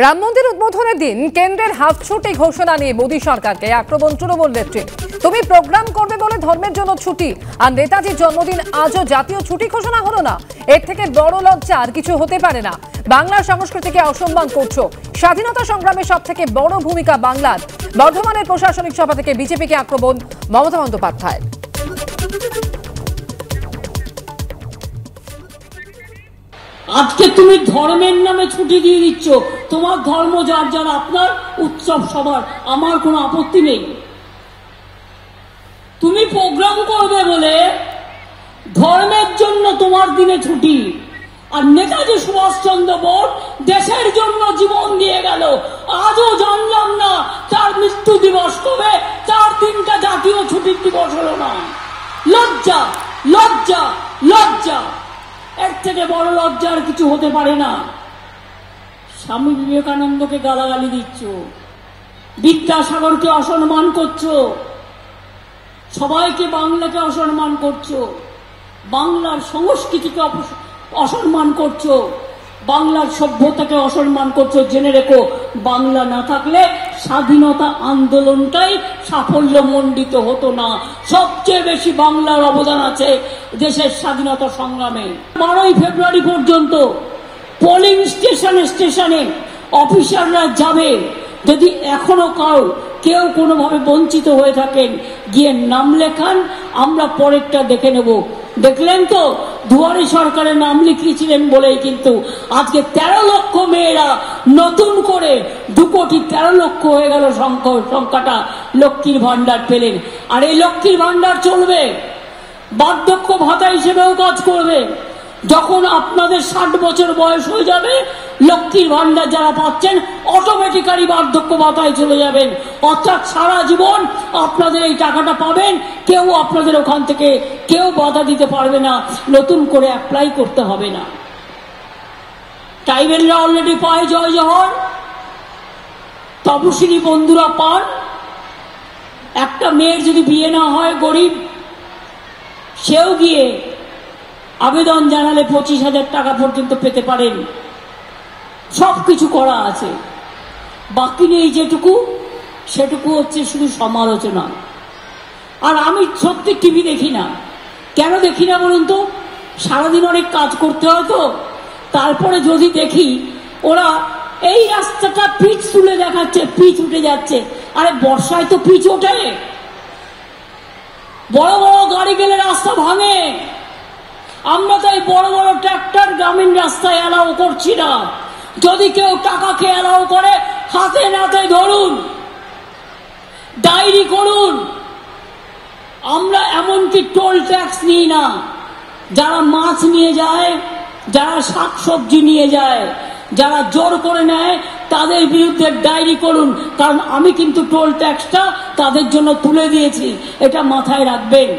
রাম মন্দির উদ্বোধনের দিন কেন্দ্রের হাতছুটি ঘোষণা নিয়ে মোদী সরকারকে আক্রমণ তৃণমূল নেত্রীর। তুমি প্রোগ্রাম করবে বলে ধর্মের জন্য ছুটি, আর নেতাজির জন্মদিন আজও জাতীয় ছুটি ঘোষণা হলো না। এর থেকে বড় লজ্জা আর কিছু হতে পারে না। বাংলার সংস্কৃতিকে অসম্মান করছো। স্বাধীনতা সংগ্রামে সব থেকে বড় ভূমিকা বাংলার। বর্ধমানের প্রশাসনিক সভা থেকে বিজেপিকে আক্রমণ মমতা বন্দ্যোপাধ্যায়। আজকে তুমি ধর্মের নামে ছুটি দিয়ে দিচ্ছ। তোমার ধর্ম যার যার, আপনার উৎসব সবার, আমার কোনো আপত্তি নেই। তুমি প্রোগ্রাম করবে বলে ধর্মের জন্য তোমার দিনে ছুটি, আর নেতাজি সুভাষচন্দ্র বোস দেশের জন্য জীবন দিয়ে গেল। আজও জানলাম না তার মৃত্যু দিবস কবে, তার দিনটা জাতীয় ছুটির দিবস হলো না। লজ্জা, লজ্জা, লজ্জা। এর থেকে বড় লজ্জা আর কিছু হতে পারে না। স্বামী বিবেকানন্দকে গালাগালি দিচ্ছ, বিদ্যাসাগরকে অসম্মান করছো, সবাইকে বাংলাকে অসম্মান করছো, বাংলার সংস্কৃতিকে অসম্মান করছো, বাংলার সভ্যতাকে অসম্মান করছো। জেনে রেখো, বাংলা না থাকলে স্বাধীনতা আন্দোলনটাই সাফল্যমণ্ডিত হতো না। সবচেয়ে বেশি বাংলার অবদান আছে দেশের স্বাধীনতা সংগ্রামে। 12ই ফেব্রুয়ারি পর্যন্ত পোলিং স্টেশনে স্টেশনে অফিসাররা যাবে। যদি এখনো কেউ কোনোভাবে বঞ্চিত হয়ে থাকেন, গিয়ে নাম লেখান, আমরা পরেরটা দেখে নেব। দেখলেন তো, দুয়ারে সরকারের নাম লিখিয়েছিলেন বলেই কিন্তু আজকে 13 লক্ষ মেয়েরা নতুন করে 2,13 লক্ষ হয়ে গেল সংখ্যাটা, লক্ষ্মীর ভান্ডার পেলেন। আর এই লক্ষ্মীর ভান্ডার চলবে, বার্ধক্য ভাতা হিসেবেও কাজ করবে। যখন আপনাদের 60 বছর বয়স হয়ে যাবে, লক্ষ্মীর ভান্ডার যারা পাচ্ছেন অটোমেটিক্যালি বার্ধক্য ভাতায় চলে যাবেন। অর্থাৎ সারা জীবন আপনাদের এই টাকাটা পাবেন। কেউ আপনাদের ওখান থেকে কেউ বাধা দিতে পারবে না, নতুন করে অ্যাপ্লাই করতে হবে না। ট্রাইবেলরা অলরেডি পায়, জয় জহর। তপশিলি বন্ধুরা পান। একটা মেয়ের যদি বিয়ে না হয়, গরিব, সেও গিয়ে আবেদন জানালে 25,000 টাকা পর্যন্ত পেতে পারেন। সবকিছু করা আছে। বাকি নেই যেটুকু, সেটুকু হচ্ছে শুধু সমালোচনা। আর আমি সত্যি টিভি দেখি না। কেন দেখি না বলুন তো? সারাদিন অনেক কাজ করতে হয় তো। তারপরে যদি দেখি ওরা এই রাস্তাটা পিচ তুলে দেখাচ্ছে, পিচ উঠে যাচ্ছে। আরে বর্ষায় তো পিচ ওঠে। বড় বড় গাড়ি গেলে রাস্তা ভাঙে। আমরা তাই বড় বড় ট্রাক্টর গ্রামীণ রাস্তায় অ্যালাউ করছি না। যদি কেউ টাকাকে অ্যালাউ করে, হাতে নাতে ধরুন, ডায়েরি করুন। আমরা এমনকি টোল ট্যাক্স নিই না। যারা মাছ নিয়ে যায়, যারা শাকসবজি নিয়ে যায়, যারা জোর করে নেয়, তাদের বিরুদ্ধে ডায়েরি করুন। কারণ আমি কিন্তু টোল ট্যাক্সটা তাদের জন্য তুলে দিয়েছি, এটা মাথায় রাখবেন।